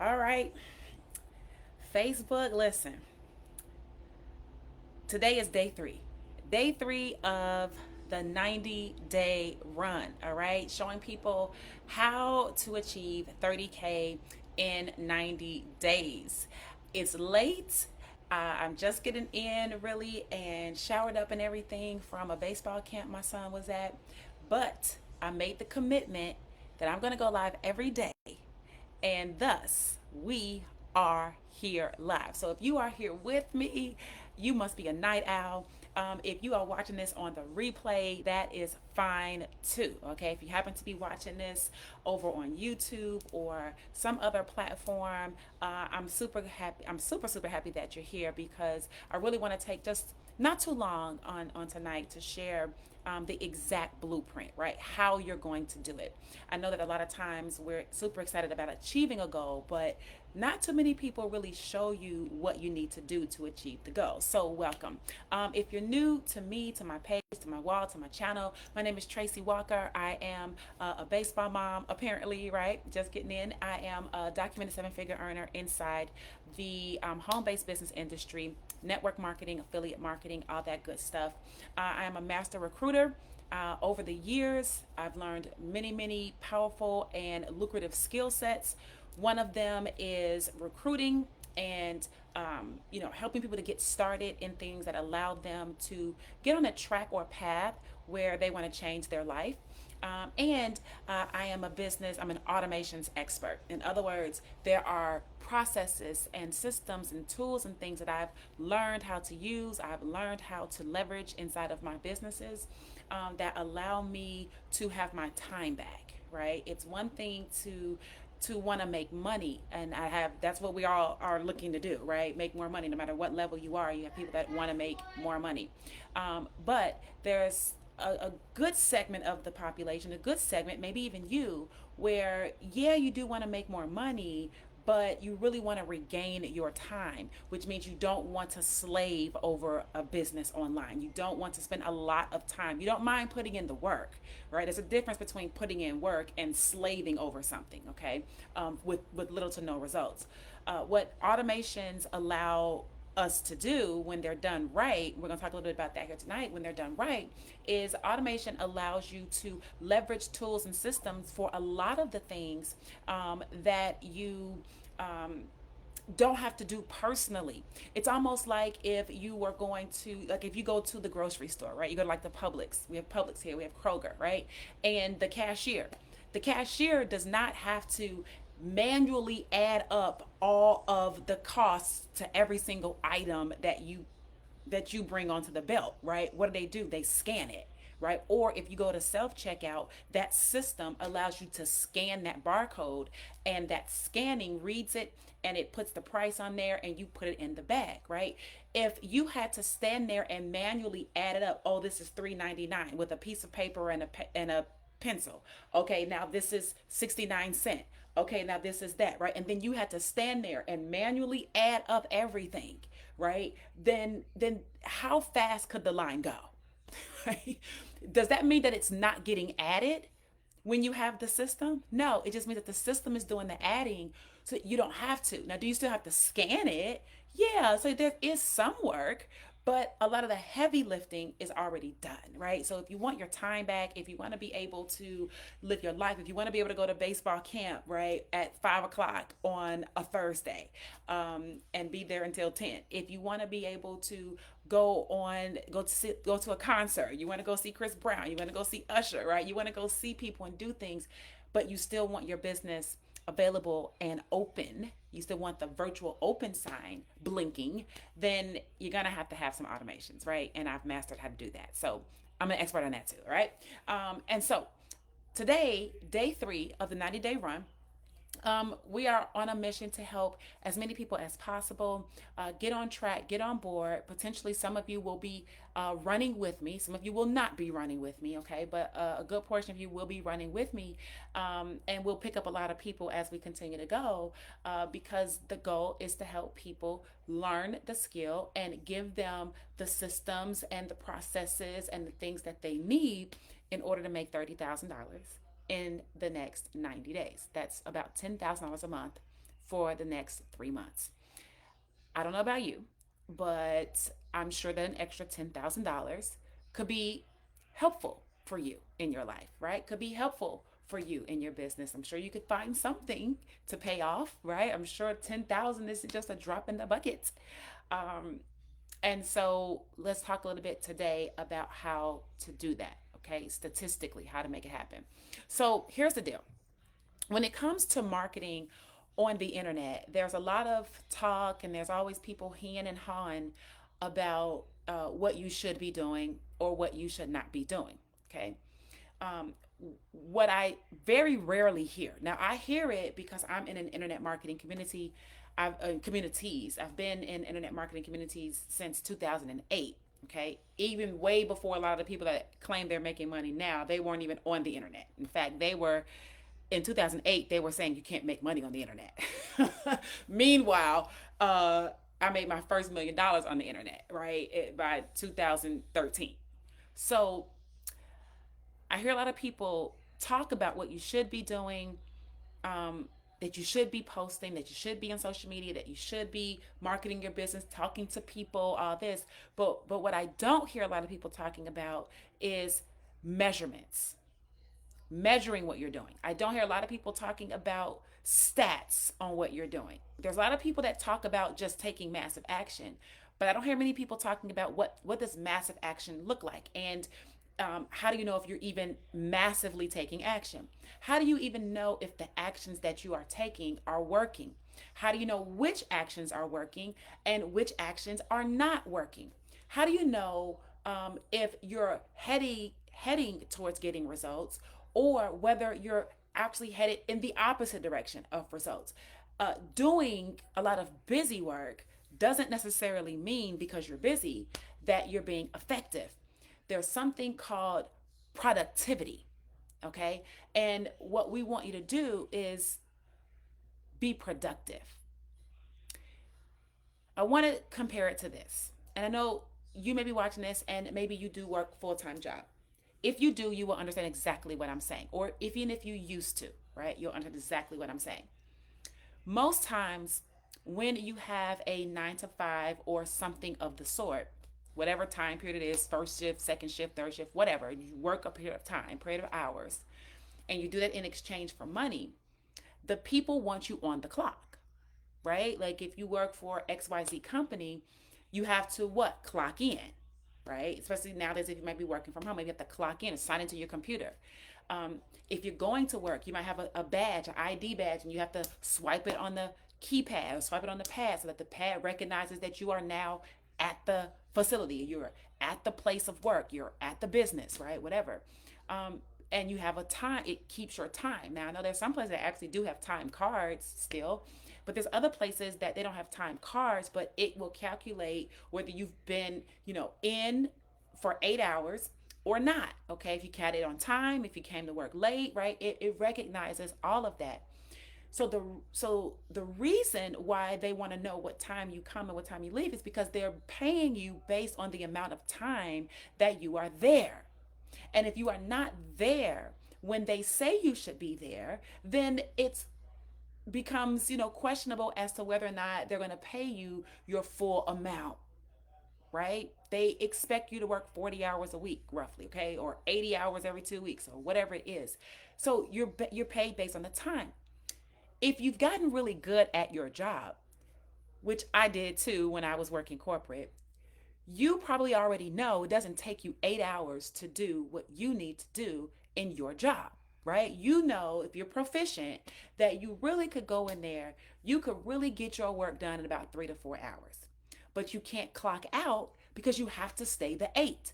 All right, Facebook, listen. Today is day three. Day three of the 90-day run. All right, showing people how to achieve 30K in 90 days. It's late. I'm just getting in really and showered up and everything from a baseball camp my son was at. But I made the commitment that I'm going to go live every day, and thus we are here live. So if you are here with me, you must be a night owl. If you are watching this on the replay, that is fine too. Okay, if you happen to be watching this over on YouTube or some other platform, I'm super happy. I'm super happy that you're here because I really want to take just not too long on tonight to share the exact blueprint, right? How you're going to do it. I know that a lot of times we're super excited about achieving a goal, but not too many people really show you what you need to do to achieve the goal. So, welcome. If you're new to me, to my page, to my wall, to my channel, my name is Tracy Walker. I am a baseball mom, apparently, right? Just getting in. I am a documented seven-figure earner inside the home-based business industry, network marketing, affiliate marketing, all that good stuff. I am a master recruiter. Over the years, I've learned many powerful and lucrative skill sets. One of them is recruiting and helping people to get started in things that allow them to get on a track or path where they want to change their life. And I am I'm an automations expert. In other words, there are processes and systems and tools and things that I've learned how to use, I've learned how to leverage inside of my businesses that allow me to have my time back, right? It's one thing to want to make money, and that's what we all are looking to do, right? Make more money. No matter what level you are, you have people that want to make more money. But there's a good segment of the population, a good segment, maybe even you, where yeah, you do want to make more money, but you really want to regain your time, which means you don't want to slave over a business online. You don't want to spend a lot of time. You don't mind putting in the work, right? There's a difference between putting in work and slaving over something, okay, with little to no results. What automations allow us to do when they're done right, we're going to talk a little bit about that here tonight. When they're done right, is automation allows you to leverage tools and systems for a lot of the things that you don't have to do personally. It's almost like if you were going to, like, if you go to the grocery store, right? You go to like the Publix. We have Publix here. We have Kroger, right? And the cashier does not have to manually add up all of the costs to every single item that you bring onto the belt, right? What do? They scan it, right? Or if you go to self checkout, that system allows you to scan that barcode, and that scanning reads it and it puts the price on there and you put it in the bag, right? If you had to stand there and manually add it up, oh, this is $3.99 with a piece of paper and a pencil. Okay, now this is 69 cents. Okay, now this is that, right? And then you had to stand there and manually add up everything, right? Then how fast could the line go? Right? Does that mean that it's not getting added when you have the system? No, it just means that the system is doing the adding, so you don't have to. Now, do you still have to scan it? Yeah, so there is some work, but a lot of the heavy lifting is already done, right? So if you want your time back, if you want to be able to live your life, if you want to be able to go to baseball camp, right, at 5 o'clock on a Thursday, and be there until 10. If you want to be able to go to a concert, you want to go see Chris Brown, you want to go see Usher, right? You want to go see people and do things, but you still want your business available and open, you still want the virtual open sign blinking, then you're gonna have to have some automations, right? And I've mastered how to do that. So I'm an expert on that too, right? And so today, day three of the 90-day run, we are on a mission to help as many people as possible get on track, get on board. Potentially, some of you will be running with me. Some of you will not be running with me, okay? But a good portion of you will be running with me. And we'll pick up a lot of people as we continue to go because the goal is to help people learn the skill and give them the systems and the processes and the things that they need in order to make $30,000 in the next 90 days. That's about $10,000 a month for the next 3 months. I don't know about you, but I'm sure that an extra $10,000 could be helpful for you in your life, right? Could be helpful for you in your business. I'm sure you could find something to pay off, right? I'm sure 10,000 isn't just a drop in the bucket. Um, and so let's talk a little bit today about how to do that, okay? Statistically, how to make it happen. So here's the deal. When it comes to marketing on the internet, there's a lot of talk and there's always people heeing and hawing about what you should be doing or what you should not be doing. Okay. Um, what I very rarely hear, now I hear it because I'm in an internet marketing community. I've been in internet marketing communities since 2008. Okay, even way before a lot of the people that claim they're making money now, they weren't even on the internet. In fact, they were in 2008 they were saying you can't make money on the internet. Meanwhile, I made my first $1 million on the internet, right, by 2013. So I hear a lot of people talk about what you should be doing, that you should be posting, that you should be on social media, that you should be marketing your business, talking to people, all this. But what I don't hear a lot of people talking about is measurements, measuring what you're doing. I don't hear a lot of people talking about stats on what you're doing. There's a lot of people that talk about just taking massive action, but I don't hear many people talking about what does massive action look like, and how do you know if you're even massively taking action? How do you even know if the actions that you are taking are working? How do you know which actions are working and which actions are not working? How do you know if you're heading towards getting results or whether you're actually headed in the opposite direction of results? Doing a lot of busy work doesn't necessarily mean because you're busy that you're being effective. There's something called productivity, okay? And what we want you to do is be productive. I want to compare it to this. And I know you may be watching this and maybe you do work full-time job. If you do, you will understand exactly what I'm saying. Or even if you used to, right? You'll understand exactly what I'm saying. Most times when you have a 9 to 5 or something of the sort, whatever time period it is, first shift, second shift, third shift, whatever, you work a period of time, period of hours, and you do that in exchange for money, the people want you on the clock, right? Like if you work for XYZ company, you have to what? Clock in, right? Especially nowadays, if you might be working from home, maybe you have to clock in and sign into your computer. If you're going to work, you might have a badge, an ID badge, and you have to swipe it on the keypad or swipe it on the pad so that the pad recognizes that you are now at the facility, you're at the place of work, you're at the business, right? Whatever. And you have a time, it keeps your time. Now, I know there's some places that actually do have time cards still, but there's other places that they don't have time cards, but it will calculate whether you've been, in for 8 hours or not. Okay. If you got it on time, if you came to work late, right? It recognizes all of that. So the reason why they want to know what time you come and what time you leave is because they're paying you based on the amount of time that you are there. And if you are not there when they say you should be there, then it becomes, questionable as to whether or not they're going to pay you your full amount, right? They expect you to work 40 hours a week roughly, okay? Or 80 hours every 2 weeks or whatever it is. So you're paid based on the time. If you've gotten really good at your job, which I did too when I was working corporate, you probably already know it doesn't take you 8 hours to do what you need to do in your job, right? You know, if you're proficient, that you really could go in there, you could really get your work done in about 3 to 4 hours. But you can't clock out because you have to stay the 8.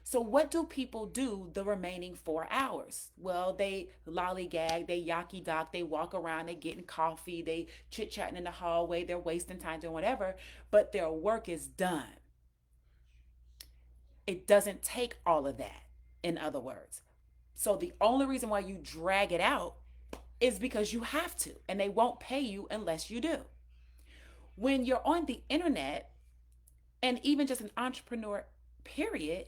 So what do people do the remaining 4 hours? Well, they lollygag, they yaki dock, they walk around, they getting coffee, they chit chatting in the hallway, they're wasting time doing whatever, but their work is done. It doesn't take all of that, in other words. So the only reason why you drag it out is because you have to, and they won't pay you unless you do. When you're on the internet, and even just an entrepreneur, period,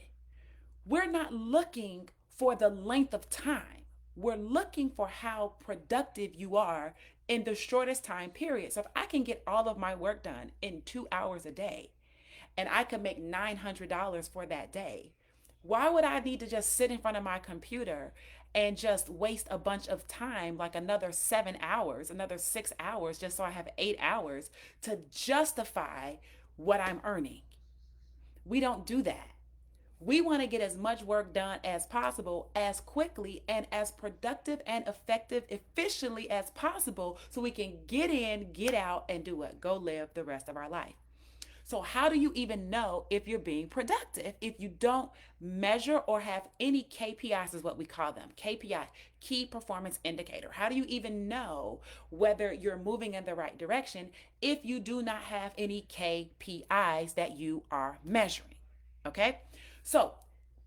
we're not looking for the length of time. we're looking for how productive you are in the shortest time period. So if I can get all of my work done in 2 hours a day and I could make $900 for that day, why would I need to just sit in front of my computer and just waste a bunch of time, like another 7 hours, another 6 hours, just so I have 8 hours to justify what I'm earning? We don't do that. We want to get as much work done as possible, as quickly and as productive and effective, efficiently as possible, so we can get in, get out, and do what? Go live the rest of our life. So, how do you even know if you're being productive if you don't measure or have any KPIs, is what we call them? KPI, key performance indicator. How do you even know whether you're moving in the right direction if you do not have any KPIs that you are measuring? Okay? So,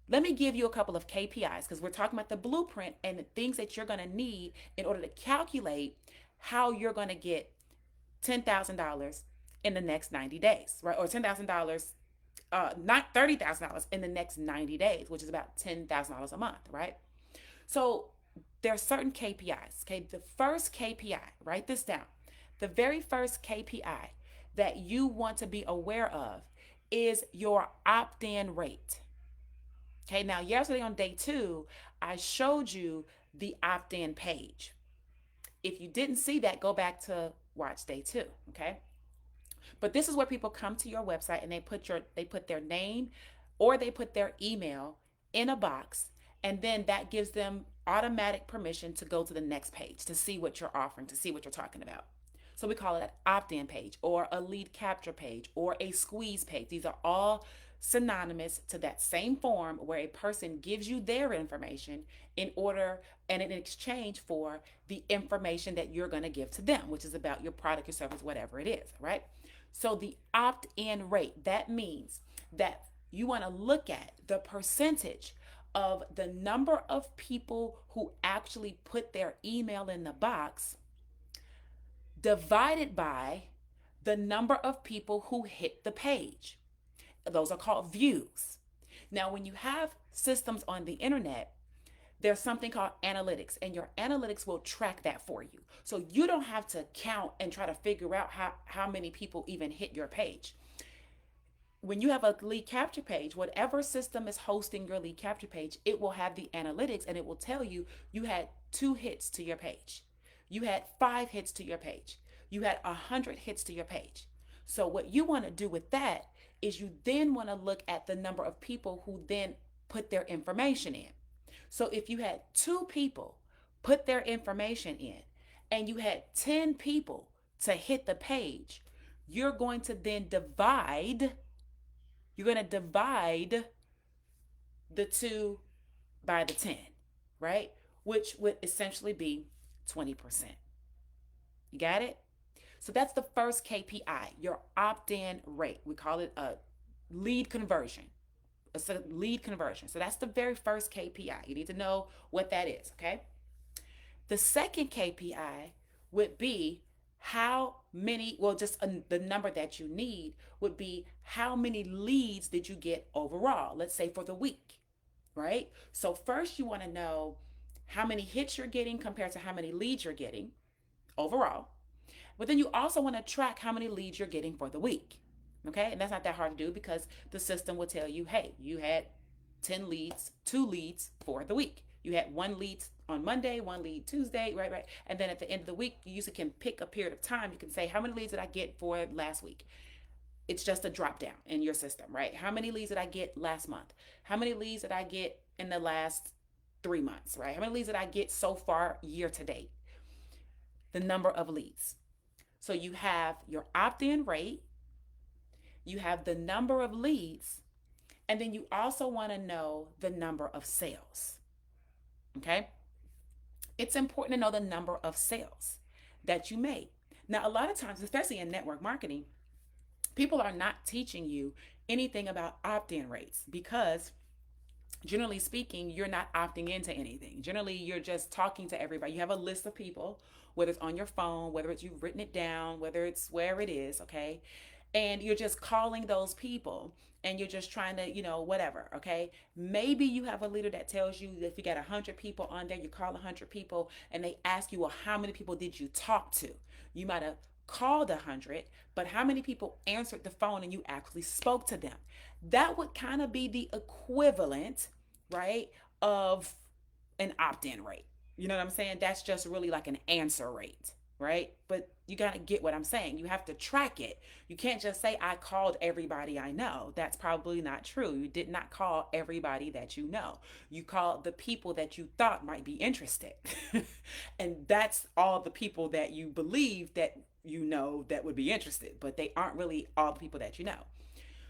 let me give you a couple of KPIs because we're talking about the blueprint and the things that you're going to need in order to calculate how you're going to get $10,000 in the next 90 days, right? Or $10,000, not $30,000 in the next 90 days, which is about $10,000 a month, right? So there are certain KPIs. Okay, the first KPI, write this down. The very first KPI that you want to be aware of is your opt-in rate. Okay, now yesterday on day 2, I showed you the opt-in page. If you didn't see that, go back to watch day 2. Okay. But this is where people come to your website and they put their name or they put their email in a box, and then that gives them automatic permission to go to the next page to see what you're offering, to see what you're talking about. So we call it an opt-in page or a lead capture page or a squeeze page. These are all synonymous to that same form where a person gives you their information in order and in exchange for the information that you're going to give to them, which is about your product, your service, whatever it is, right? So the opt-in rate, that means that you want to look at the percentage of the number of people who actually put their email in the box divided by the number of people who hit the page. Those are called views. Now, when you have systems on the internet, there's something called analytics, and your analytics will track that for you. So you don't have to count and try to figure out how many people even hit your page. When you have a lead capture page, whatever system is hosting your lead capture page, it will have the analytics and it will tell you you had 2 hits to your page. You had 5 hits to your page. You had 100 hits to your page. So what you want to do with that is you then want to look at the number of people who then put their information in. So if you had 2 people put their information in and you had 10 people to hit the page, you're going to then divide the 2 by the 10, right? Which would essentially be 20%. You got it? So that's the first KPI, your opt-in rate. We call it a lead conversion. It's a lead conversion. So that's the very first KPI. You need to know what that is, okay? The second KPI would be how many, well, just the number that you need would be how many leads did you get overall, let's say for the week, right? So first you want to know how many hits you're getting compared to how many leads you're getting overall. But then you also want to track how many leads you're getting for the week. Okay, and that's not that hard to do because the system will tell you, hey, you had 10 leads, 2 leads for the week. You had 1 lead on Monday, 1 lead Tuesday, right? And then at the end of the week, you usually can pick a period of time. You can say, how many leads did I get for last week? It's just a drop down in your system, right? How many leads did I get last month? How many leads did I get in the last 3 months, right? How many leads did I get so far year to date? The number of leads. So you have your opt-in rate, you have the number of leads, and then you also want to know the number of sales. Okay? It's important to know the number of sales that you made. Now, a lot of times, especially in network marketing, people are not teaching you anything about opt-in rates because generally speaking, you're not opting into anything. Generally, you're just talking to everybody. You have a list of people, whether it's on your phone, whether it's you've written it down, whether it's where it is, okay? and you're just calling those people and you're just trying to, whatever, okay? Maybe you have a leader that tells you that if you got 100 people on there, you call 100 people and they ask you, well, how many people did you talk to? You might have called 100, but how many people answered the phone and you actually spoke to them? That would kind of be the equivalent, right, of an opt-in rate. You know what I'm saying? That's just really like an answer rate, right? But you got to get what I'm saying. You have to track it. You can't just say, I called everybody I know. That's probably not true. You did not call everybody that you know. You called the people that you thought might be interested. And that's all the people that you believe that you know that would be interested, but they aren't really all the people that you know.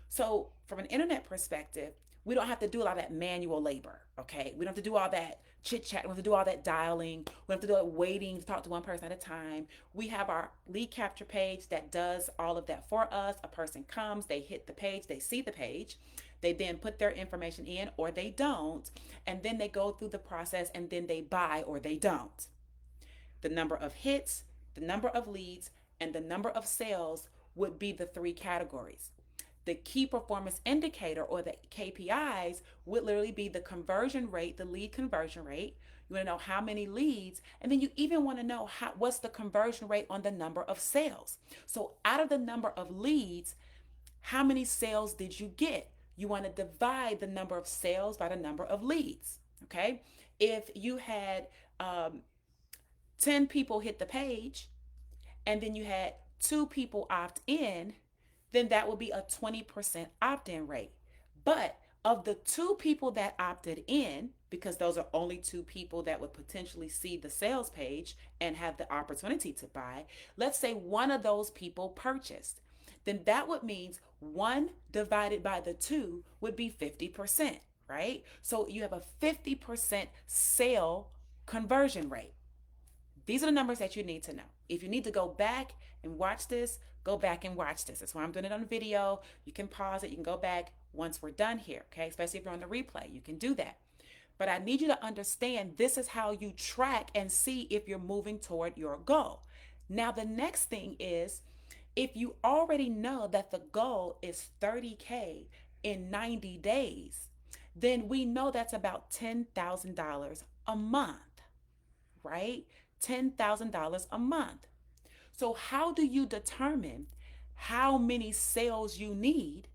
So, from an internet perspective, we don't have to do a lot of that manual labor, okay? We don't have to do all that chit chat. We don't have to do all that dialing. We don't have to do it waiting to talk to one person at a time. We have our lead capture page that does all of that for us. A person comes, they hit the page, they see the page. They then put their information in or they don't. And then they go through the process and then they buy or they don't. The number of hits, the number of leads, and the number of sales would be the three categories. The key performance indicator or the KPIs would literally be the conversion rate, the lead conversion rate. You want to know how many leads, and then you even want to know what's the conversion rate on the number of sales. So out of the number of leads, how many sales did you get? You want to divide the number of sales by the number of leads. Okay. If you had 10 people hit the page and then you had 2 people opt in, then that would be a 20% opt in rate. But of the 2 people that opted in, because those are only 2 people that would potentially see the sales page and have the opportunity to buy, let's say one of those people purchased, then that would mean 1 divided by the 2 would be 50%, right? So you have a 50% sale conversion rate. These are the numbers that you need to know. If you need to go back and watch this, go back and watch this. That's why I'm doing it on video. You can pause it. You can go back once we're done here, okay? Especially if you're on the replay, you can do that. But I need you to understand this is how you track and see if you're moving toward your goal. Now, the next thing is if you already know that the goal is 30K in 90 days, then we know that's about $10,000 a month, right? $10,000 a month. So, how do you determine how many sales you need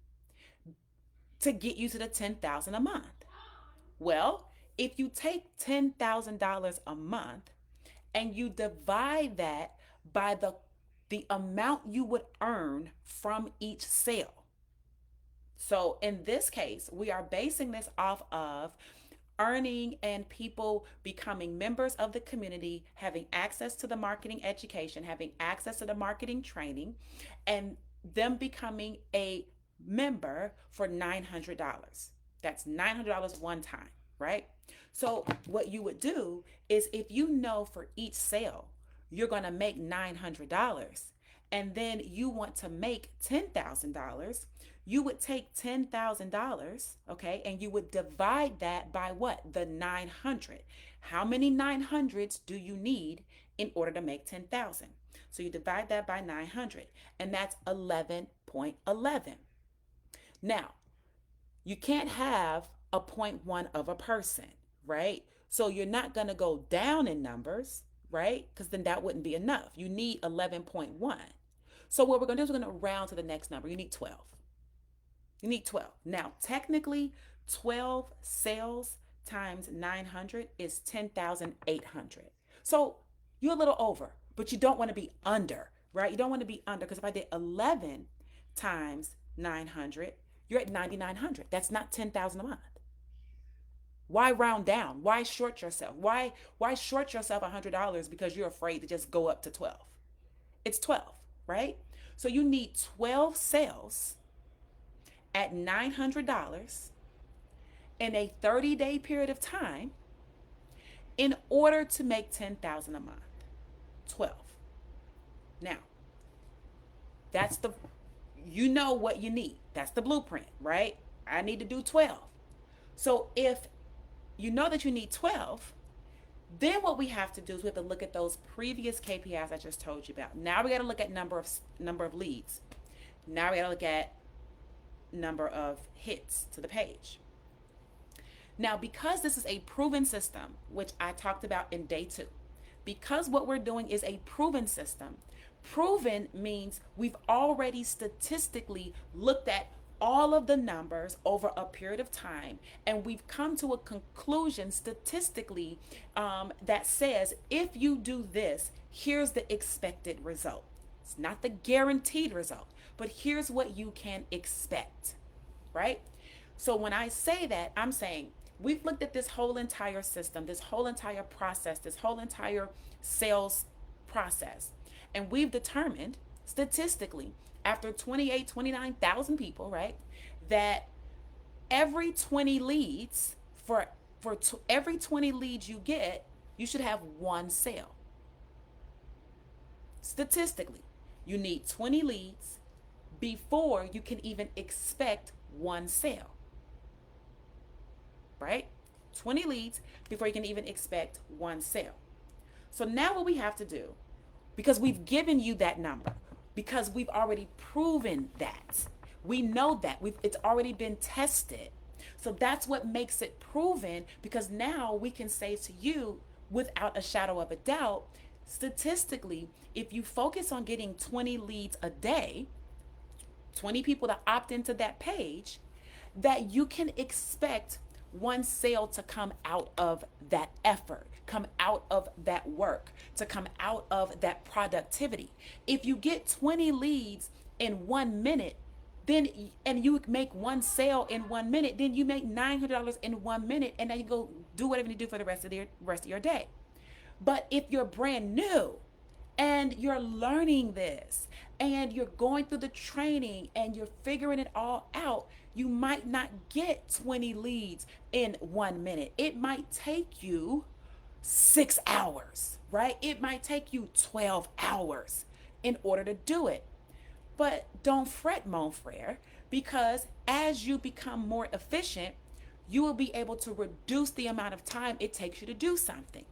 to get you to the $10,000 a month? Well, if you take $10,000 a month and you divide that by the amount you would earn from each sale. So, in this case, we are basing this off of earning and people becoming members of the community, having access to the marketing education, having access to the marketing training, and them becoming a member for $900. That's $900 one time, right? So what you would do is if you know for each sale you're going to make $900 and then you want to make $10,000, you would take $10,000, okay, and you would divide that by what? The 900. How many 900s do you need in order to make 10,000? So you divide that by 900, and that's 11.11. Now, you can't have a 0.1 of a person, right? So you're not going to go down in numbers, right? Because then that wouldn't be enough. You need 11.1. So what we're going to do is we're going to round to the next number. You need 12. You need 12. Now, technically, 12 sales times 900 is 10,800. So you're a little over, but you don't want to be under, right? You don't want to be under, because if I did 11 times 900, you're at 9,900. That's not 10,000 a month. Why round down? Why short yourself? Why short yourself $100 because you're afraid to just go up to 12? It's 12, right? So you need 12 sales at $900 in a 30-day period of time in order to make 10,000 a month. 12. Now, that's you know what you need. That's the blueprint, right? I need to do 12. So if you know that you need 12, then what we have to do is we have to look at those previous KPIs I just told you about. Now we got to look at number of leads. Now we gotta look at number of hits to the page. Now, because this is a proven system, which I talked about in day 2, because what we're doing is a proven system, proven means we've already statistically looked at all of the numbers over a period of time, and we've come to a conclusion statistically that says if you do this, here's the expected result. It's not the guaranteed result, but here's what you can expect, right? So when I say that, I'm saying we've looked at this whole entire system, this whole entire process, this whole entire sales process, and we've determined statistically after 29,000 people, right, that every 20 leads every 20 leads you get, you should have one sale. Statistically, you need 20 leads before you can even expect one sale. Right? 20 leads before you can even expect one sale. So now what we have to do, because we've given you that number, because we've already proven that, we know that it's already been tested. So that's what makes it proven, because now we can say to you without a shadow of a doubt, statistically, if you focus on getting 20 leads a day, 20 people to opt into that page, that you can expect one sale to come out of that effort, come out of that work, to come out of that productivity. If you get 20 leads in 1 minute, then and you make one sale in 1 minute, then you make $900 in 1 minute, and then you go do whatever you do for the rest of your day. But if you're brand new and you're learning this and you're going through the training and you're figuring it all out, you might not get 20 leads in 1 minute. It might take you 6 hours, right? It might take you 12 hours in order to do it. But don't fret, mon frere, because as you become more efficient, you will be able to reduce the amount of time it takes you to do something.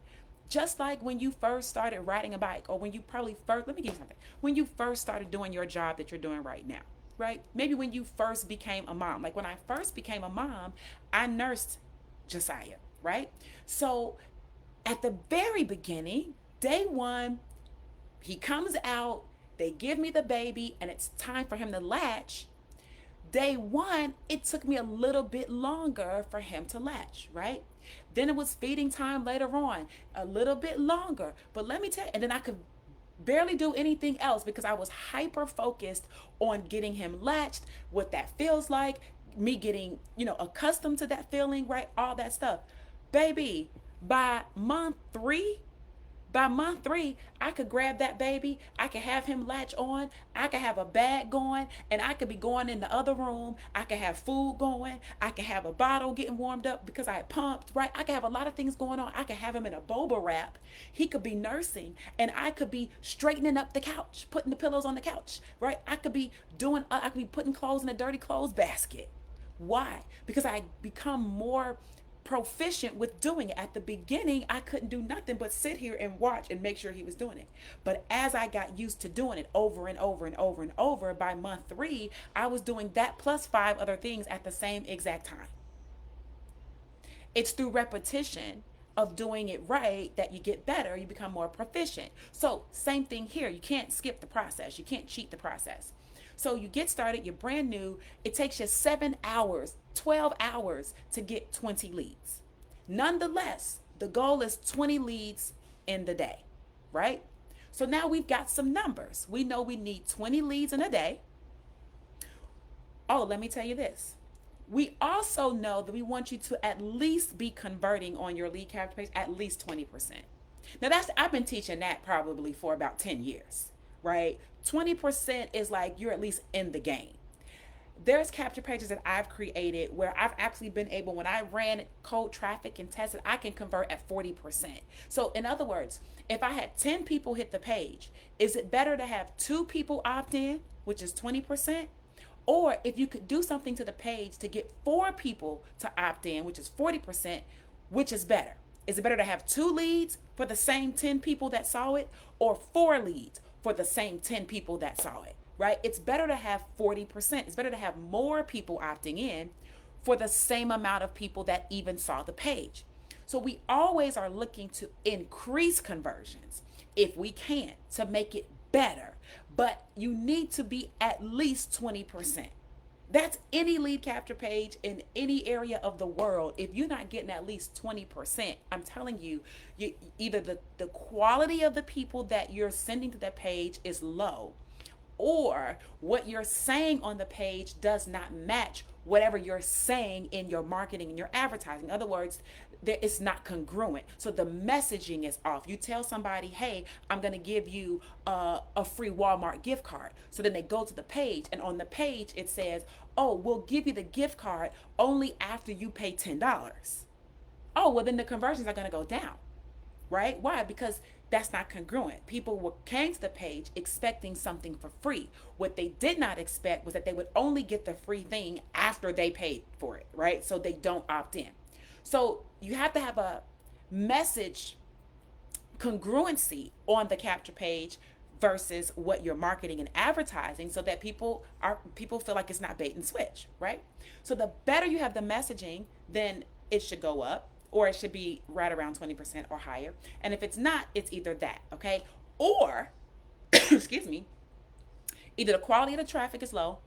Just like when you first started riding a bike, or when you let me give you something. When you first started doing your job that you're doing right now, right? Maybe when you first became a mom. Like when I first became a mom, I nursed Josiah, right? So at the very beginning, day 1, he comes out, they give me the baby, and it's time for him to latch. Day 1, it took me a little bit longer for him to latch, right? Then it was feeding time later on, a little bit longer. But let me tell you, and then I could barely do anything else because I was hyper focused on getting him latched, what that feels like, me getting, accustomed to that feeling, right? All that stuff. Baby, by month 3, I could grab that baby. I could have him latch on. I could have a bag going, and I could be going in the other room. I could have food going. I could have a bottle getting warmed up because I had pumped, right? I could have a lot of things going on. I could have him in a boba wrap. He could be nursing, and I could be straightening up the couch, putting the pillows on the couch, right? I could be putting clothes in a dirty clothes basket. Why? Because I become more proficient with doing it. At the beginning, I couldn't do nothing but sit here and watch and make sure he was doing it. But as I got used to doing it over and over and over and over, by month 3, I was doing that plus 5 other things at the same exact time. It's through repetition of doing it right that you get better, you become more proficient. So same thing here. You can't skip the process. You can't cheat the process. So you get started, you're brand new. It takes you 7 hours, 12 hours to get 20 leads. Nonetheless, the goal is 20 leads in the day, right? So now we've got some numbers. We know we need 20 leads in a day. Oh, let me tell you this. We also know that we want you to at least be converting on your lead capture page at least 20%. Now I've been teaching that probably for about 10 years, right? 20% is like you're at least in the game. There's capture pages that I've created where I've actually been able, when I ran cold traffic and tested, I can convert at 40%. So in other words, if I had 10 people hit the page, is it better to have 2 people opt in, which is 20%? Or if you could do something to the page to get 4 people to opt in, which is 40%, which is better? Is it better to have 2 leads for the same 10 people that saw it, or 4 leads for the same 10 people that saw it? right? It's better to have 40%. It's better to have more people opting in for the same amount of people that even saw the page. So we always are looking to increase conversions if we can to make it better. But you need to be at least 20%. That's any lead capture page in any area of the world. If you're not getting at least 20%, I'm telling you, either the quality of the people that you're sending to that page is low, or what you're saying on the page does not match whatever you're saying in your marketing and your advertising. In other words, it's not congruent. So the messaging is off. You tell somebody, hey, I'm going to give you a free Walmart gift card. So then they go to the page, and on the page it says, oh, we'll give you the gift card only after you pay $10. Oh, well, then the conversions are going to go down, right? Why? Because that's not congruent. People came to the page expecting something for free. What they did not expect was that they would only get the free thing after they paid for it, right? So they don't opt in. So you have to have a message congruency on the capture page versus what you're marketing and advertising, so that people feel like it's not bait and switch, right? So the better you have the messaging, then it should go up, or it should be right around 20% or higher. And if it's not, it's either that, okay? Or excuse me, either the quality of the traffic is low,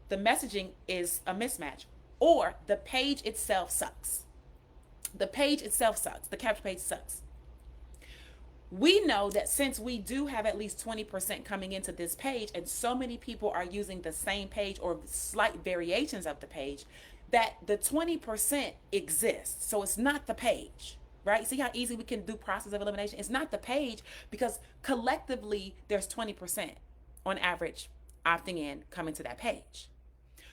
the messaging is a mismatch, or the page itself sucks. The page itself sucks. The capture page sucks. We know that since we do have at least 20% coming into this page, and so many people are using the same page or slight variations of the page, that the 20% exists. So it's not the page, right? See how easy we can do process of elimination? It's not the page, because collectively there's 20% on average opting in, coming to that page.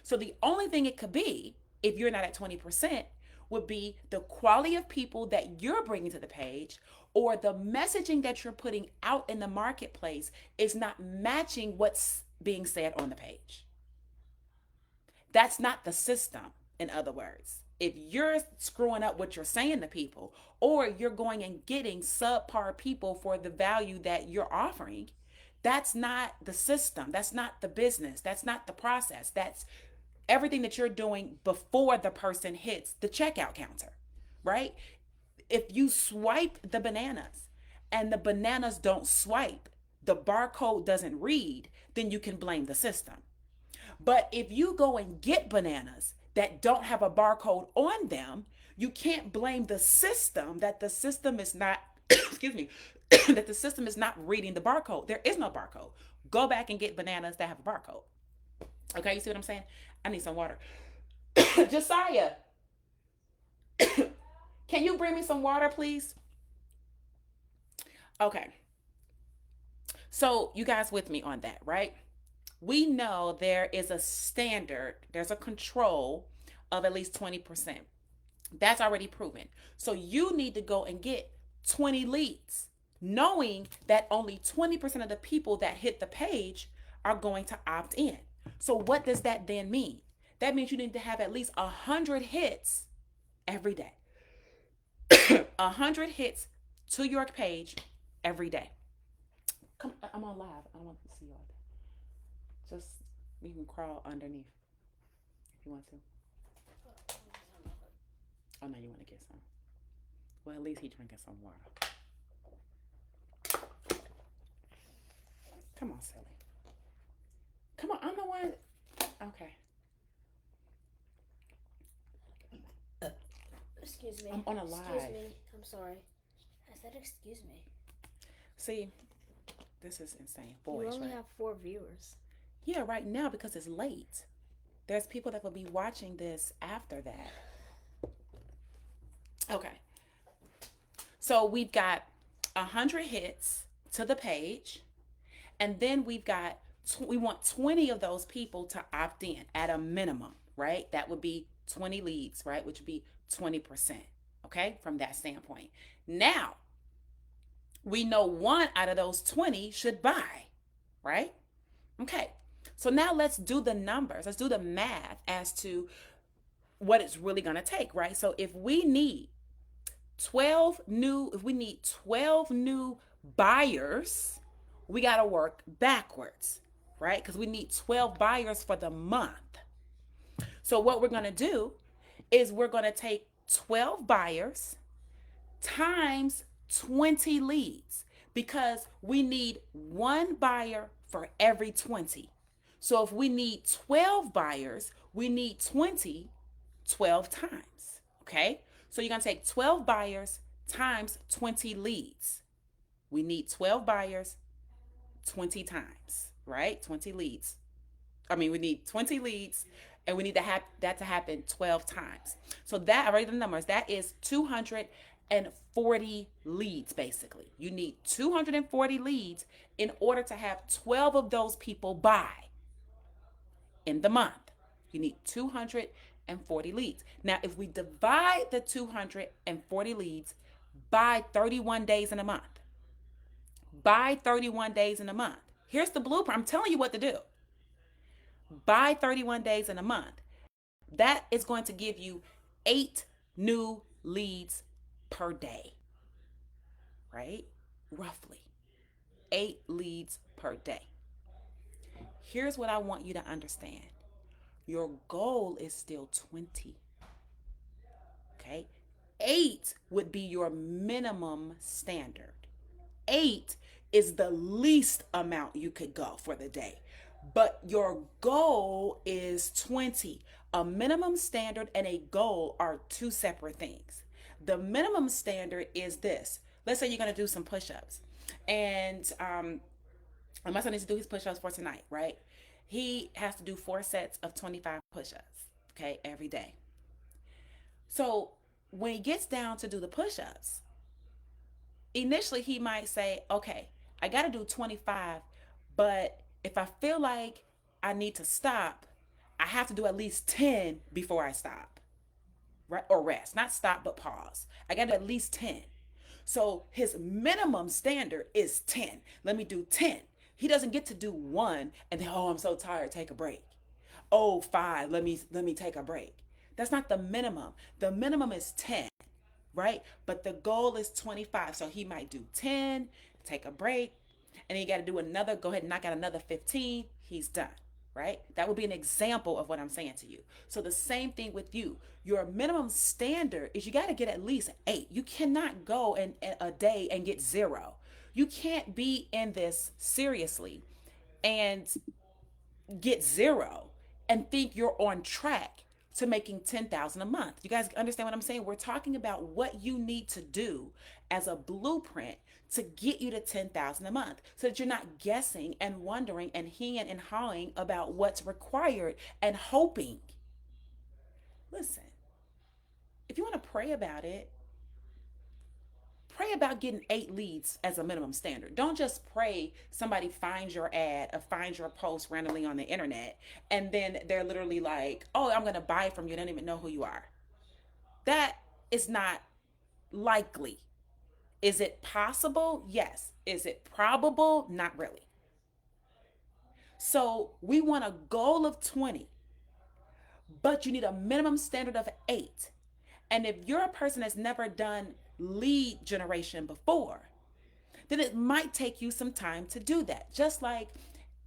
So the only thing it could be, if you're not at 20%, would be the quality of people that you're bringing to the page, or the messaging that you're putting out in the marketplace is not matching what's being said on the page. That's not the system, in other words. If you're screwing up what you're saying to people, or you're going and getting subpar people for the value that you're offering, that's not the system. That's not the business. That's not the process. That's everything that you're doing before the person hits the checkout counter, right? If you swipe the bananas and the bananas don't swipe, the barcode doesn't read, then you can blame the system. But if you go and get bananas that don't have a barcode on them, you can't blame the system that the system is not, excuse me, that the system is not reading the barcode. There is no barcode. Go back and get bananas that have a barcode. Okay, you see what I'm saying? I need some water. Josiah, can you bring me some water, please? Okay. So you guys with me on that, right? We know there is a standard, there's a control of at least 20%. That's already proven. So you need to go and get 20 leads, knowing that only 20% of the people that hit the page are going to opt in. So what does that then mean? That means you need to have at least 100 hits every day. 100 hits to your page every day. Come, I'm on live. I don't want to see you all day. Just, you can crawl underneath if you want to. Oh, no, you want to get some. Well, at least he's drinking some water. Come on, silly. Come on, I'm the one. Okay. Excuse me. I'm on a live. Excuse me. I'm sorry. I said excuse me. See, this is insane. Boys, you only right? have 4 viewers. Yeah, right now because it's late. There's people that will be watching this after that. Okay. So we've got 100 hits to the page, and then we want 20 of those people to opt in at a minimum, right? That would be 20 leads, right? Which would be 20%, okay? From that standpoint. Now, we know 1 out of those 20 should buy, right? Okay. So now let's do the numbers. Let's do the math as to what it's really going to take, right? So if we need 12 new buyers, we got to work backwards. right? Because we need 12 buyers for the month. So what we're going to do is we're going to take 12 buyers times 20 leads because we need one buyer for every 20. So if we need 12 buyers, we need 20 12 times. Okay? So you're going to take 12 buyers times 20 leads. We need 12 buyers 20 times, right? 20 leads. We need 20 leads and we need to have that to happen 12 times. So that, I write the numbers, that is 240 leads basically. You need 240 leads in order to have 12 of those people buy in the month. You need 240 leads. Now, if we divide the 240 leads by 31 days in a month, by 31 days in a month, here's the blueprint. I'm telling you what to do. By 31 days in a month, that is going to give you 8 new leads per day, right? Roughly 8 leads per day. Here's what I want you to understand. Your goal is still 20. Okay? 8 would be your minimum standard. 8 is the least amount you could go for the day. But your goal is 20. A minimum standard and a goal are two separate things. The minimum standard is this. Let's say you're going to do some push ups. And my son needs to do his push ups for tonight, right? He has to do 4 sets of 25 push ups, okay, every day. So when he gets down to do the push ups, initially he might say, okay, I got to do 25, but if I feel like I need to stop, I have to do at least 10 before I stop, right? Or rest, not stop, but pause. I got to do at least 10. So his minimum standard is 10. Let me do 10. He doesn't get to do one and then, oh, I'm so tired, take a break. Oh, 5, let me take a break. That's not the minimum. The minimum is 10, right? But the goal is 25. So he might do 10, take a break, and then you got to do another, go ahead and knock out another 15. He's done, right? That would be an example of what I'm saying to you. So the same thing with you. Your minimum standard is you got to get at least 8. You cannot go in a day and get 0. You can't be in this seriously and get 0 and think you're on track to making 10,000 a month. You guys understand what I'm saying? We're talking about what you need to do as a blueprint to get you to 10,000 a month so that you're not guessing and wondering and heeing and hawing about what's required and hoping. Listen, if you want to pray about it, pray about getting 8 leads as a minimum standard. Don't just pray somebody finds your ad or finds your post randomly on the internet and then they're literally like, oh, I'm going to buy from you. I don't even know who you are. That is not likely. Is it possible? Yes. Is it probable? Not really. So we want a goal of 20, but you need a minimum standard of 8. And if you're a person that's never done lead generation before, then it might take you some time to do that. Just like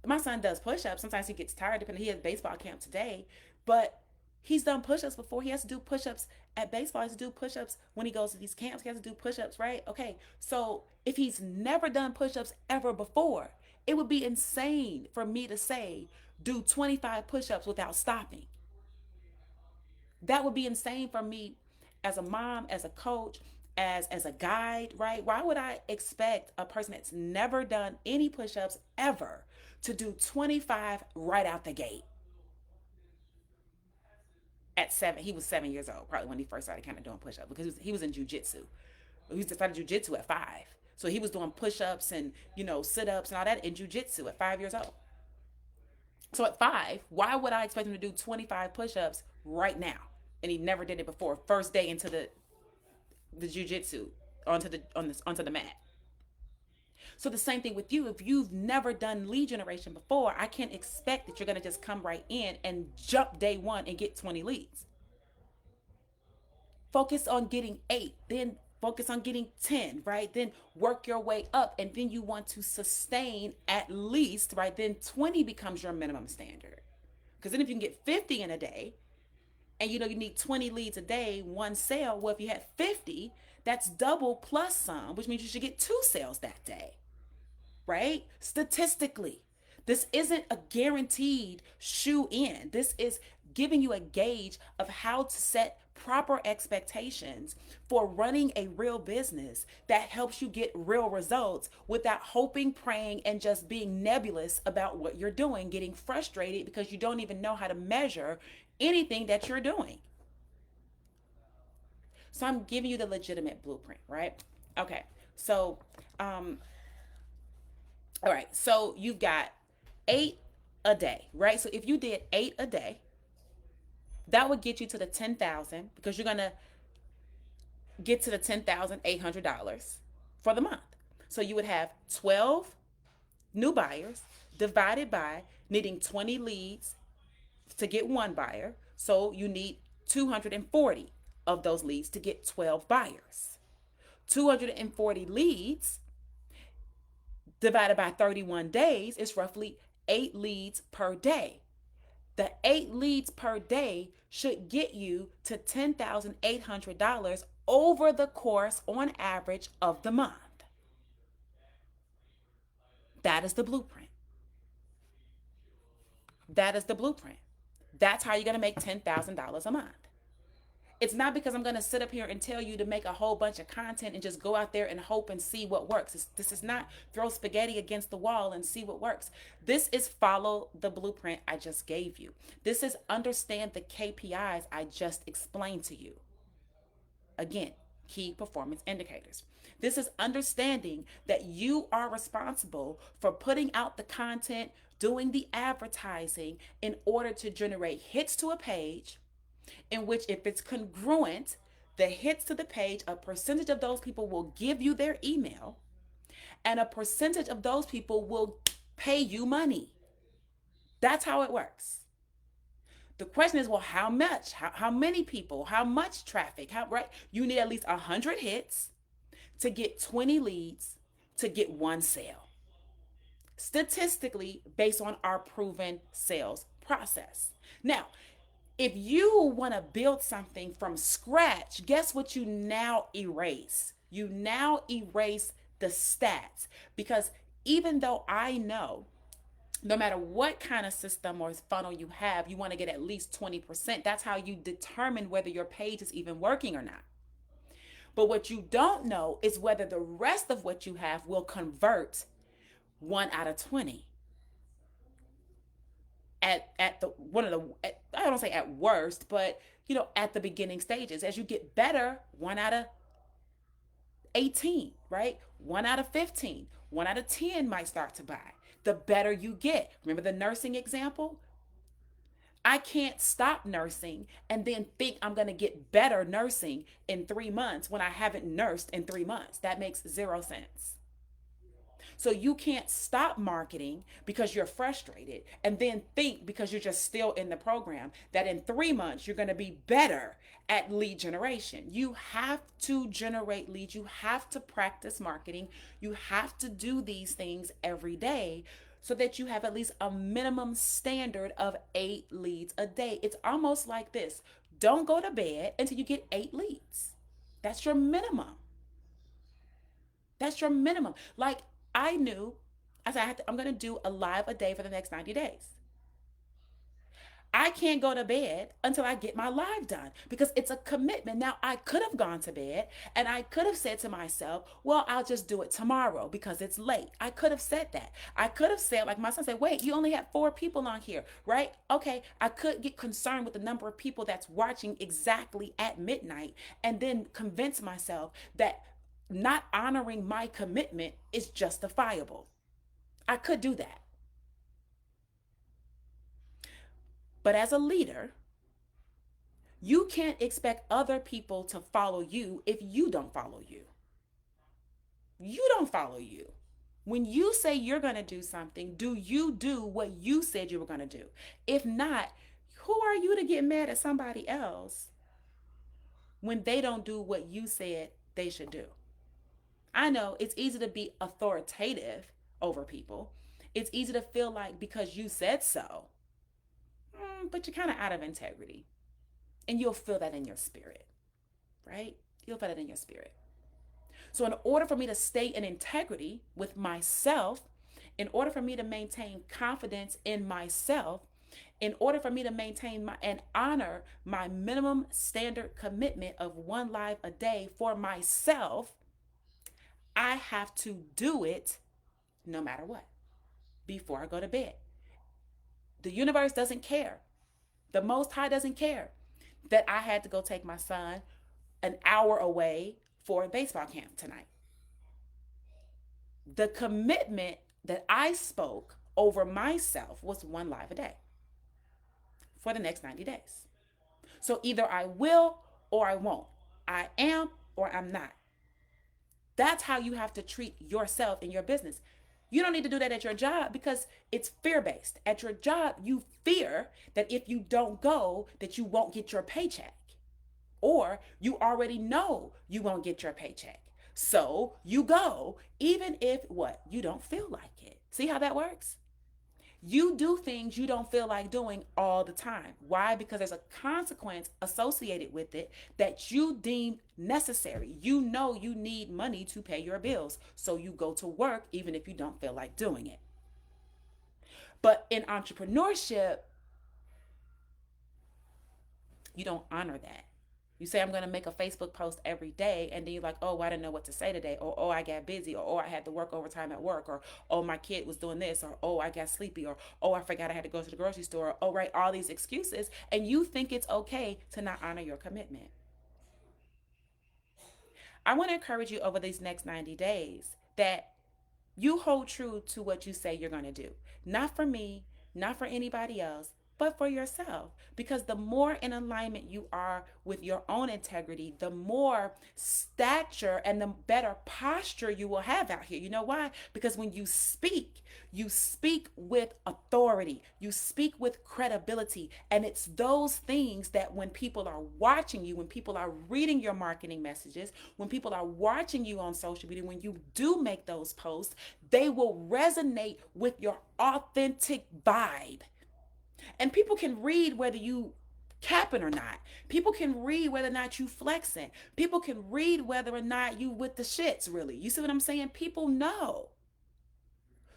my son does push-ups. Sometimes he gets tired, depending. He has baseball camp today, but he's done push-ups before. He has to do push-ups at baseball. He has to do push-ups when he goes to these camps. He has to do push-ups, right? Okay, so if he's never done push-ups ever before, it would be insane for me to say, do 25 push-ups without stopping. That would be insane for me as a mom, as a coach, as a guide, right? Why would I expect a person that's never done any push-ups ever to do 25 right out the gate? At 7, he was 7 years old, probably when he first started kind of doing push-ups because he was in jujitsu. He started jujitsu at 5. So he was doing push-ups and, sit-ups and all that in jujitsu at 5 years old. So at 5, why would I expect him to do 25 push-ups right now? And he never did it before. First day into the jujitsu onto the mat. So the same thing with you. If you've never done lead generation before, I can't expect that you're going to just come right in and jump day 1 and get 20 leads. Focus on getting 8, then focus on getting 10, right? Then work your way up, and then you want to sustain at least, right? Then 20 becomes your minimum standard. Because then if you can get 50 in a day, and you need 20 leads a day, one sale, well, if you had 50, that's double plus some, which means you should get two sales that day, right? Statistically, this isn't a guaranteed shoe in. This is giving you a gauge of how to set proper expectations for running a real business that helps you get real results without hoping, praying, and just being nebulous about what you're doing, getting frustrated because you don't even know how to measure anything that you're doing. So I'm giving you the legitimate blueprint, right? Okay. So, um, all right. So you've got 8 a day, right? So if you did 8 a day, that would get you to the 10,000 because you're gonna get to the $10,800 for the month. So you would have 12 new buyers divided by needing 20 leads to get one buyer. So you need 240 of those leads to get 12 buyers. 240 leads divided by 31 days is roughly 8 leads per day. The 8 leads per day should get you to $10,800 over the course on average of the month. That is the blueprint. That is the blueprint. That's how you're going to make $10,000 a month. It's not because I'm going to sit up here and tell you to make a whole bunch of content and just go out there and hope and see what works. This is not throw spaghetti against the wall and see what works. This is follow the blueprint I just gave you. This is understand the KPIs I just explained to you. Again, key performance indicators. This is understanding that you are responsible for putting out the content, doing the advertising in order to generate hits to a page, in which, if it's congruent, the hits to the page, a percentage of those people will give you their email, and a percentage of those people will pay you money. That's how it works. The question is, well, how much? How many people? How much traffic? Right? You need at least 100 hits to get 20 leads to get one sale. Statistically, based on our proven sales process. Now, if you want to build something from scratch, guess what you now erase? You now erase the stats, because even though I know no matter what kind of system or funnel you have, you want to get at least 20%. That's how you determine whether your page is even working or not. But what you don't know is whether the rest of what you have will convert 1 out of 20. At the one of the I don't say at worst, but at the beginning stages. As you get better, 1 out of 18, right? 1 out of 15, 1 out of 10 might start to buy. The better you get. Remember the nursing example? I can't stop nursing and then think I'm going to get better nursing in 3 months when I haven't nursed in 3 months. That makes zero sense. So you can't stop marketing because you're frustrated and then think, because you're just still in the program, that in 3 months you're going to be better at lead generation. You have to generate leads. You have to practice marketing. You have to do these things every day so that you have at least a minimum standard of 8 leads a day. It's almost like this. Don't go to bed until you get 8 leads. That's your minimum. That's your minimum. Like, I knew, I said, I'm going to do a live a day for the next 90 days. I can't go to bed until I get my live done, because it's a commitment. Now, I could have gone to bed and I could have said to myself, well, I'll just do it tomorrow because it's late. I could have said that. I could have said, like my son said, wait, you only have 4 people on here, right? Okay, I could get concerned with the number of people that's watching exactly at midnight and then convince myself that not honoring my commitment is justifiable. I could do that. But as a leader, you can't expect other people to follow you if you don't follow you. You don't follow you. When you say you're going to do something, do you do what you said you were going to do? If not, who are you to get mad at somebody else when they don't do what you said they should do. I know it's easy to be authoritative over people. It's easy to feel like because you said so, but you're kind of out of integrity. And you'll feel that in your spirit, right? You'll feel that in your spirit. So, in order for me to stay in integrity with myself, in order for me to maintain confidence in myself, in order for me to maintain and honor my minimum standard commitment of one life a day for myself, I have to do it no matter what before I go to bed. The universe doesn't care. The Most High doesn't care that I had to go take my son an hour away for a baseball camp tonight. The commitment that I spoke over myself was one life a day for the next 90 days. So either I will or I won't. I am or I'm not. That's how you have to treat yourself in your business. You don't need to do that at your job because it's fear-based. At your job, you fear that if you don't go, that you won't get your paycheck. Or you already know you won't get your paycheck. So you go, even if what? You don't feel like it. See how that works? You do things you don't feel like doing all the time. Why? Because there's a consequence associated with it that you deem necessary. You know you need money to pay your bills. So you go to work even if you don't feel like doing it. But in entrepreneurship, you don't honor that. You say, I'm going to make a Facebook post every day. And then you're like, oh, I didn't know what to say today. Or, oh, I got busy. Or, oh, I had to work overtime at work. Or, oh, my kid was doing this. Or, oh, I got sleepy. Or, oh, I forgot I had to go to the grocery store. Or, oh, right, all these excuses. And you think it's okay to not honor your commitment. I want to encourage you over these next 90 days that you hold true to what you say you're going to do. Not for me, not for anybody else, but for yourself. Because the more in alignment you are with your own integrity, the more stature and the better posture you will have out here. You know why? Because when you speak with authority, you speak with credibility. And it's those things that when people are watching you, when people are reading your marketing messages, when people are watching you on social media, when you do make those posts, they will resonate with your authentic vibe. And people can read whether you capping or not. People can read whether or not you flexing. People can read whether or not you with the shits, really. You see what I'm saying? People know.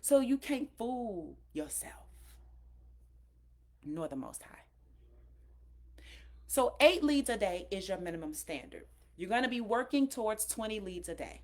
So you can't fool yourself, nor the Most High. So 8 leads a day is your minimum standard. You're going to be working towards 20 leads a day.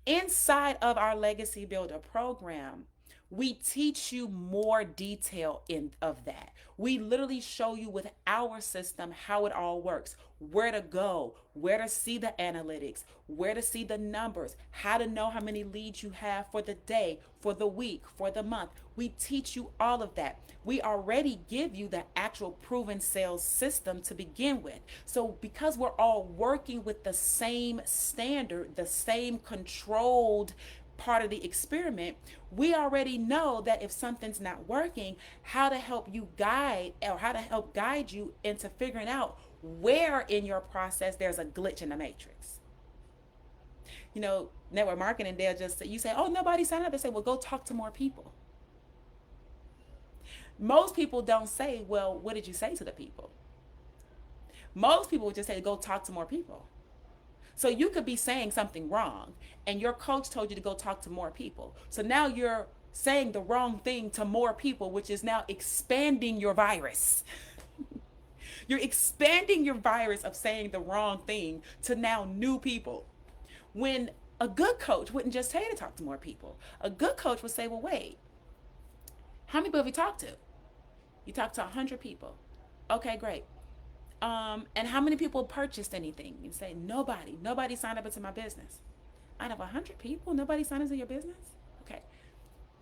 Inside of our Legacy Builder program, we teach you more detail of that. We literally show you with our system how it all works, where to go, where to see the analytics, where to see the numbers, how to know how many leads you have for the day, for the week, for the month. We teach you all of that. We already give you the actual proven sales system to begin with. So because we're all working with the same standard, the same controlled part of the experiment, we already know that if something's not working, how to help you guide or how to help guide you into figuring out where in your process there's a glitch in the matrix. You know, network marketing, they'll just say, you say, oh, nobody signed up. They say, well, go talk to more people. Most people don't say, well, what did you say to the people? Most people would just say, go talk to more people. So you could be saying something wrong and your coach told you to go talk to more people. So now you're saying the wrong thing to more people, which is now expanding your virus. You're expanding your virus of saying the wrong thing to now new people. When a good coach wouldn't just tell you to talk to more people. A good coach would say, well, wait, how many people have you talked to? You talked to 100 people. Okay, great. And how many people purchased anything? You say, nobody signed up into my business. Out of 100 people, nobody signed into your business? Okay.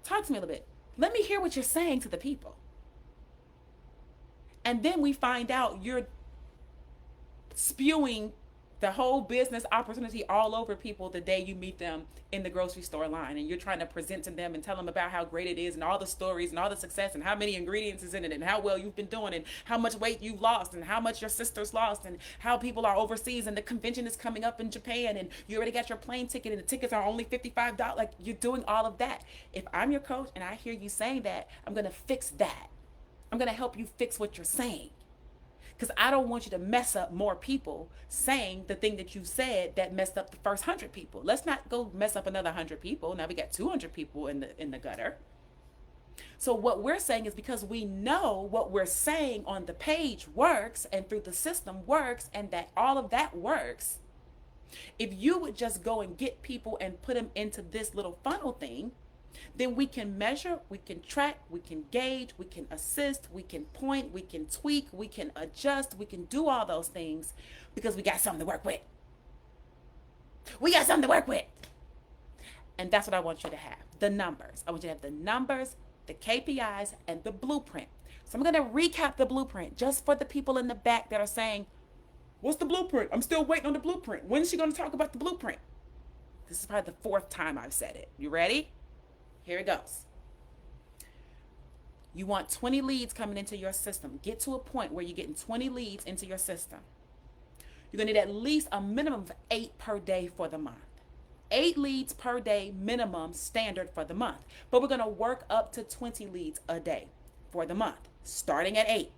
Talk to me a little bit. Let me hear what you're saying to the people. And then we find out you're spewing the whole business opportunity all over people the day you meet them in the grocery store line, and you're trying to present to them and tell them about how great it is and all the stories and all the success and how many ingredients is in it and how well you've been doing and how much weight you've lost and how much your sister's lost and how people are overseas and the convention is coming up in Japan and you already got your plane ticket and the tickets are only $55. Like, you're doing all of that. If I'm your coach and I hear you saying that, I'm going to fix that. I'm going to help you fix what you're saying. Because I don't want you to mess up more people saying the thing that you said that messed up the first 100 people. Let's not go mess up another 100 people. Now we got 200 people in the gutter. So what we're saying is, because we know what we're saying on the page works and through the system works and that all of that works, if you would just go and get people and put them into this little funnel thing, then we can measure, we can track, we can gauge, we can assist, we can point, we can tweak, we can adjust, we can do all those things because we got something to work with. We got something to work with. And that's what I want you to have. The numbers. I want you to have the numbers, the KPIs, and the blueprint. So I'm going to recap the blueprint just for the people in the back that are saying, what's the blueprint? I'm still waiting on the blueprint. When is she going to talk about the blueprint? This is probably the 4th time I've said it. You ready? Here it goes. You want 20 leads coming into your system. Get to a point where you're getting 20 leads into your system. You're going to need at least a minimum of 8 per day for the month. 8 leads per day minimum standard for the month. But we're going to work up to 20 leads a day for the month, starting at 8.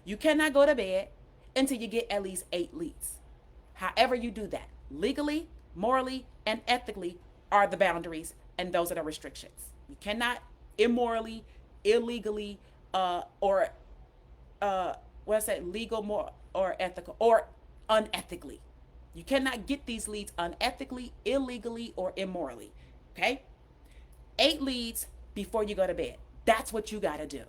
You cannot go to bed until you get at least 8 leads. However you do that, legally, morally, and ethically are the boundaries, and those are the restrictions. You cannot immorally, illegally, legal, moral, or ethical, or unethically. You cannot get these leads unethically, illegally, or immorally. Okay? 8 leads before you go to bed. That's what you got to do.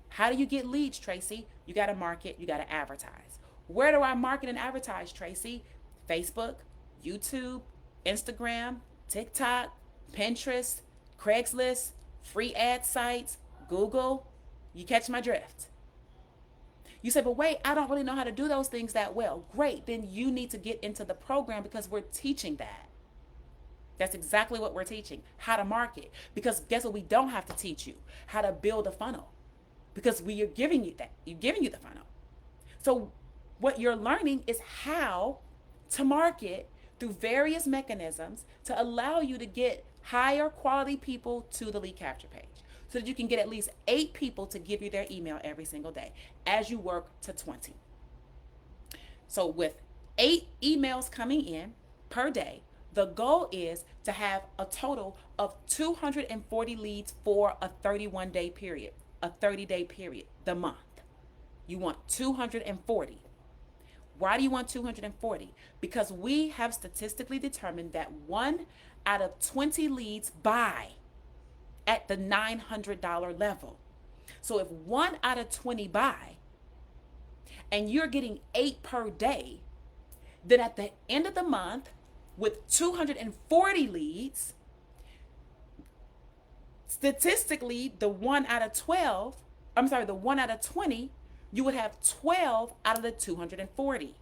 How do you get leads, Tracy? You got to market, you got to advertise. Where do I market and advertise, Tracy? Facebook, YouTube, Instagram, TikTok, Pinterest, Craigslist, free ad sites, Google. You catch my drift. You say, but wait, I don't really know how to do those things that well. Great, then you need to get into the program because we're teaching that. That's exactly what we're teaching, how to market. Because guess what we don't have to teach you? How to build a funnel. Because we are giving you that. We're giving you the funnel. So what you're learning is how to market through various mechanisms to allow you to get higher quality people to the lead capture page so that you can get at least 8 people to give you their email every single day as you work to 20. So with 8 emails coming in per day, the goal is to have a total of 240 leads for a 31-day period, a 30-day period, the month. You want 240. Why do you want 240? Because we have statistically determined that 1 out of 20 leads buy at the $900 level. So if 1 out of 20 buy and you're getting 8 per day, then at the end of the month with 240 leads, statistically the 1 out of 20, you would have 12 out of the 240.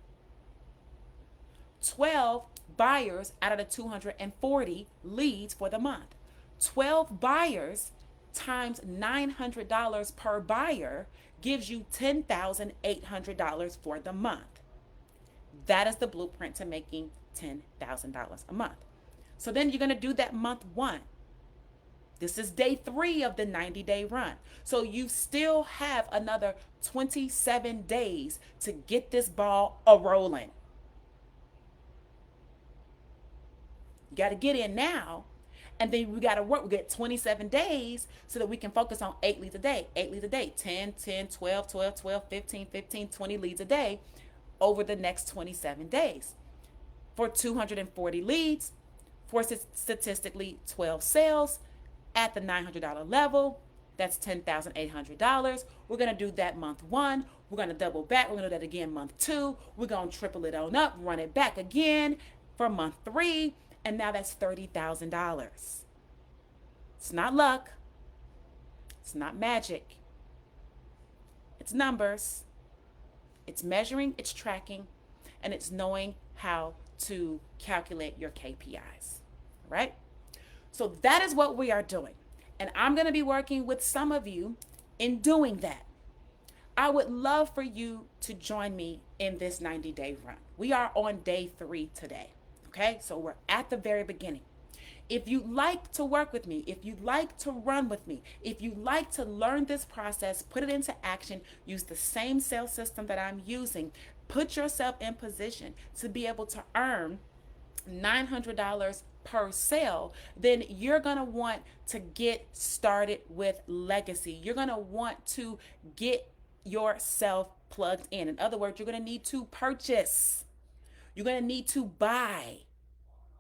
12 buyers out of the 240 leads for the month. 12 buyers times $900 per buyer gives you $10,800 for the month. That is the blueprint to making $10,000 a month. So then you're going to do that month 1. This is day 3 of the 90-day run. So you still have another 27 days to get this ball a-rolling. You got to get in now, and then we got to work. We get 27 days so that we can focus on 8 leads a day. 8 leads a day, 10, 10, 12, 12, 12, 15, 15, 20 leads a day over the next 27 days. For 240 leads, for statistically 12 sales, at the $900 level, that's $10,800. We're going to do that month 1. We're going to double back. We're going to do that again month 2. We're going to triple it on up, run it back again for month 3. And now that's $30,000. It's not luck. It's not magic. It's numbers. It's measuring. It's tracking. and it's knowing how to calculate your KPIs, right? So that is what we are doing. And I'm going to be working with some of you in doing that. I would love for you to join me in this 90-day run. We are on day 3 today. Okay, so we're at the very beginning. If you'd like to work with me, if you'd like to run with me, if you'd like to learn this process, put it into action, use the same sales system that I'm using, put yourself in position to be able to earn $900 per sale, then you're going to want to get started with legacy. You're going to want to get yourself plugged in. In other words, you're going to need to purchase. You're going to need to buy.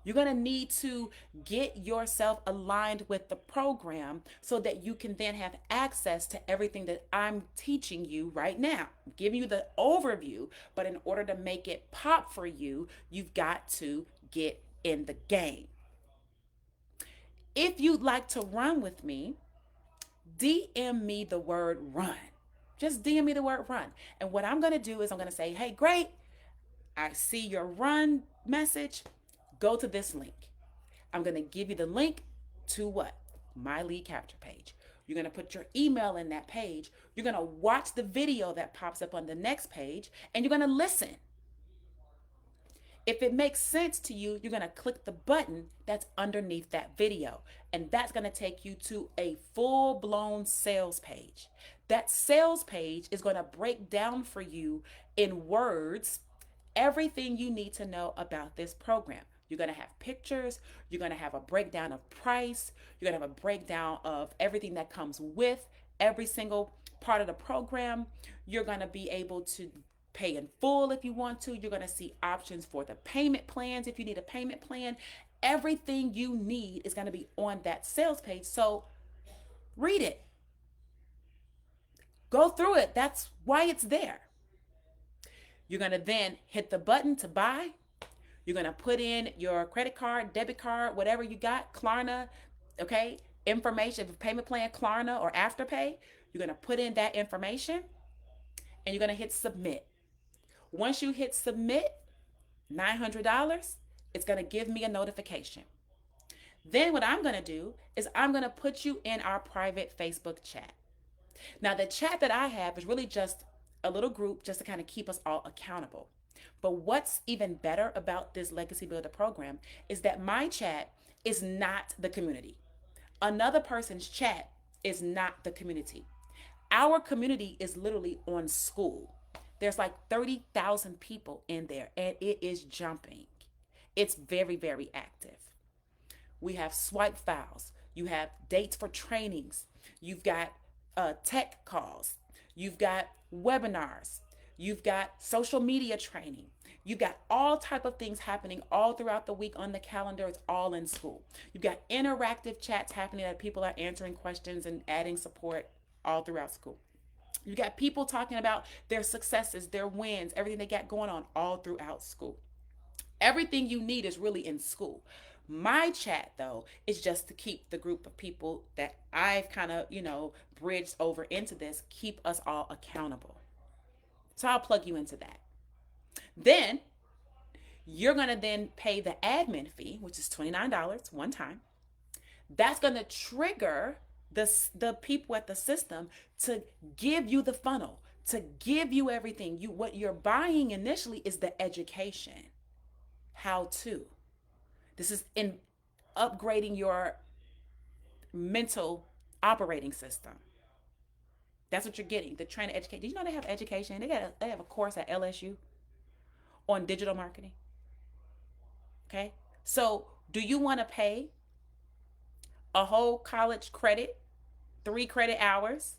You're going to need to get yourself aligned with the program so that you can then have access to everything that I'm teaching you right now. I'm giving you the overview, but in order to make it pop for you, you've got to get in the game. If you'd like to run with me, DM me the word run. Just DM me the word run. And what I'm going to do is I'm going to say, hey, great, I see your run message. Go to this link. I'm going to give you the link to what? My lead capture page. You're going to put your email in that page. You're going to watch the video that pops up on the next page, and you're going to listen. If it makes sense to you, you're going to click the button that's underneath that video, and that's going to take you to a full-blown sales page. That sales page is going to break down for you in words everything you need to know about this program. You're going to have pictures. You're going to have a breakdown of price. You're going to have a breakdown of everything that comes with every single part of the program. You're going to be able to pay in full if you want to. You're going to see options for the payment plans if you need a payment plan. Everything you need is going to be on that sales page. So read it. Go through it. That's why it's there. You're going to then hit the button to buy. You're going to put in your credit card, debit card, whatever you got, Klarna, okay? Information, payment plan, Klarna or Afterpay. You're going to put in that information and you're going to hit submit. Once you hit submit, $900, it's going to give me a notification. Then what I'm going to do is I'm going to put you in our private Facebook chat. Now, the chat that I have is really just a little group just to kind of keep us all accountable. But what's even better about this Legacy Builder program is that my chat is not the community. Another person's chat is not the community. Our community is literally on school. There's like 30,000 people in there, and it is jumping. It's very, very active. We have swipe files. You have dates for trainings. You've got tech calls. You've got webinars. You've got social media training. You've got all type of things happening all throughout the week on the calendar. It's all in school. You've got interactive chats happening that people are answering questions and adding support all throughout school. You got people talking about their successes, their wins, everything they got going on all throughout school. Everything you need is really in school. My chat, though, is just to keep the group of people that I've kind of, bridged over into this, keep us all accountable. So I'll plug you into that. Then you're going to then pay the admin fee, which is $29 one time. That's going to trigger the people at the system to give you the funnel, to give you everything. What you're buying initially is the education. How to. This is in upgrading your mental operating system. That's what you're getting. The trying to educate. Did you know they have education? They have a course at LSU on digital marketing. Okay. So do you want to pay a whole college credit, 3 credit hours,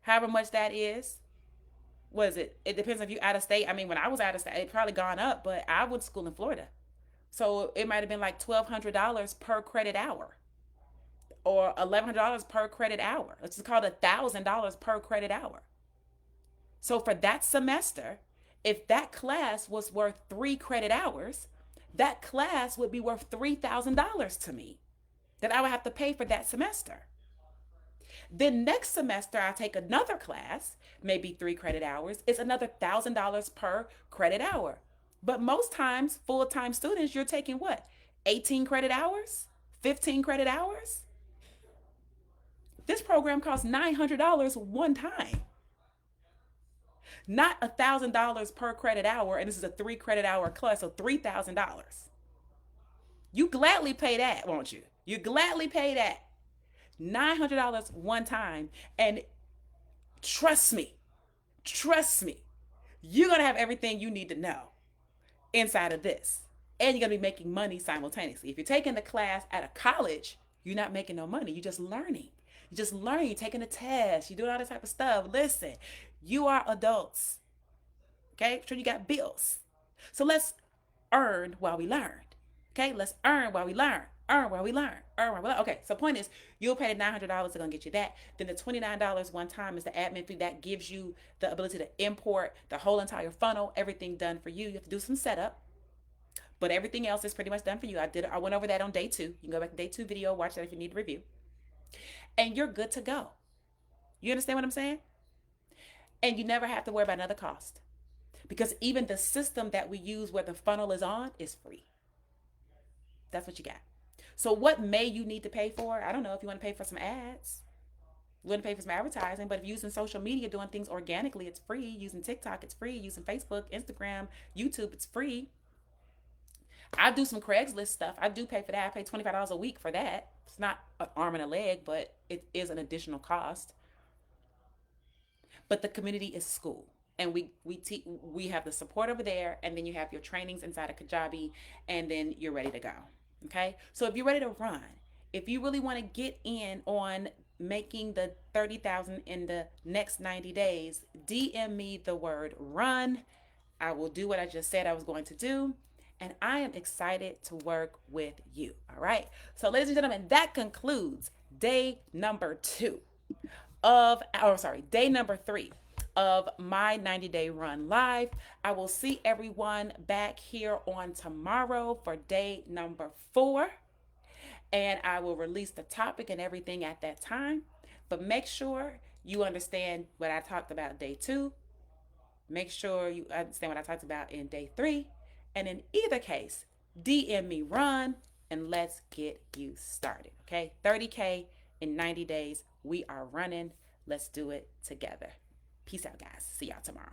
however much that is? What is it? It depends if you're out of state. I mean, when I was out of state, it probably gone up, but I went to school in Florida. So it might have been like $1,200 per credit hour or $1,100 per credit hour. Let's just call it $1,000 per credit hour. So for that semester, if that class was worth 3 credit hours, that class would be worth $3,000 to me that I would have to pay for that semester. Then next semester, I take another class, maybe 3 credit hours. It's another $1,000 per credit hour. But most times, full time students, you're taking what? 18 credit hours? 15 credit hours? This program costs $900 one time, not $1,000 per credit hour. And this is a 3 credit hour class, so $3,000. You gladly pay that, won't you? You gladly pay that $900 one time. And trust me, trust me, you're going to have everything you need to know inside of this. And you're going to be making money simultaneously. If you're taking the class at a college, you're not making no money. You're just learning. You're just learning. You're taking a test. You're doing all this type of stuff. Listen, you are adults. Okay? Sure, you got bills. So let's earn while we learn. Okay? Let's earn while we learn. Earn while we learn. Earn while we learn. Okay, so point is, you'll pay the $900. They're going to get you that. Then the $29 one time is the admin fee. That gives you the ability to import the whole entire funnel, everything done for you. You have to do some setup. But everything else is pretty much done for you. I went over that on day 2. You can go back to day 2 video, watch that if you need to review. And you're good to go. You understand what I'm saying? And you never have to worry about another cost. Because even the system that we use where the funnel is on is free. That's what you got. So what may you need to pay for? I don't know if you want to pay for some ads. You want to pay for some advertising, but if you're using social media, doing things organically, it's free. Using TikTok, it's free. Using Facebook, Instagram, YouTube, it's free. I do some Craigslist stuff. I do pay for that. I pay $25 a week for that. It's not an arm and a leg, but it is an additional cost. But the community is school. And we have the support over there, and then you have your trainings inside of Kajabi, and then you're ready to go. Okay? So if you're ready to run, if you really want to get in on making the 30,000 in the next 90 days, DM me the word run. I will do what I just said I was going to do. And I am excited to work with you. All right. So, ladies and gentlemen, that concludes day number 2 day number 3 of my 90-day run live. I will see everyone back here on tomorrow for day number 4. And I will release the topic and everything at that time. But make sure you understand what I talked about day 2. Make sure you understand what I talked about in day 3. And in either case, DM me run and let's get you started. Okay? 30K in 90 days. We are running. Let's do it together. Peace out, guys. See y'all tomorrow.